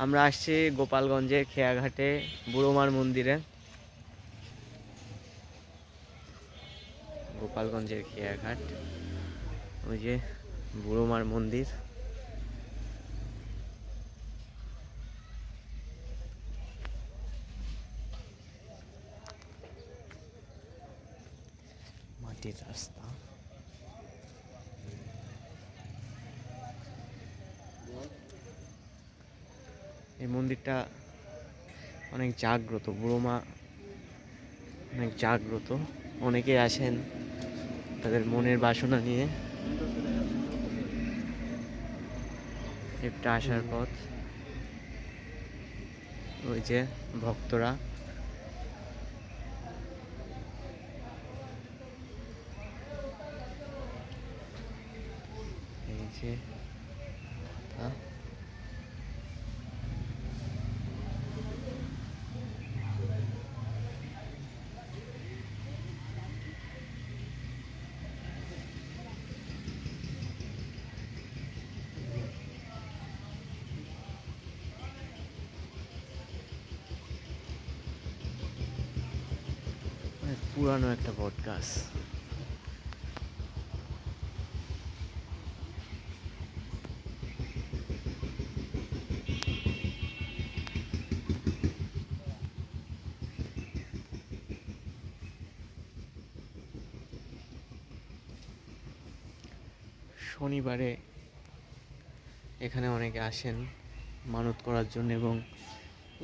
আমরা আসছি গোপালগঞ্জের খেয়াঘাটে বুড়োমার মন্দিরে। গোপালগঞ্জের খেয়াঘাট, ওই যে বুড়োমার মন্দির। মাটির রাস্তা। এই মন্দিরটা অনেক জাগ্রত, বুড়োমা অনেক জাগ্রত। অনেকে আসেন তাদের মনের বাসনা নিয়ে। একটা আসার পথ, ওই যে ভক্তরা। এই যে পুরানো একটা বট গাছ। শনিবারে এখানে অনেকে আসেন মানত করার জন্য, এবং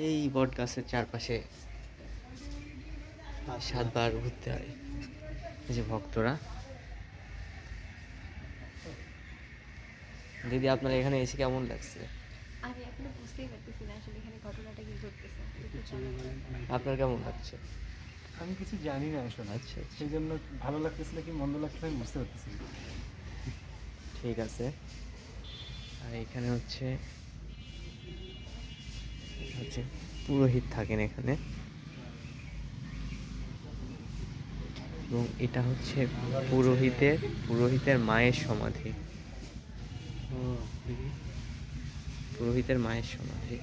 এই বট গাছের চারপাশে 7 বার ঘুরতে হয় এই যে ভক্তরা। দিদি, আপনার এখানে এসে কেমন লাগছে? আমি এখনো বুঝতেই পারতেছি না আসলে এখানে ঘটনাটা কি ঘটতেছে। আপনার কেমন লাগছে? আমি কিছু জানি না আসলে। আচ্ছা, সেই জন্য ভালো লাগতেছিল কি মন্দ লাগতেছিল আমি বুঝতে পারতেছি। ঠিক আছে। আর এখানে হচ্ছে পুরোহিত থাকেন এখানে, এবং এটা হচ্ছে পুরোহিতের মায়ের সমাধি। পুরোহিতের মায়ের সমাধি।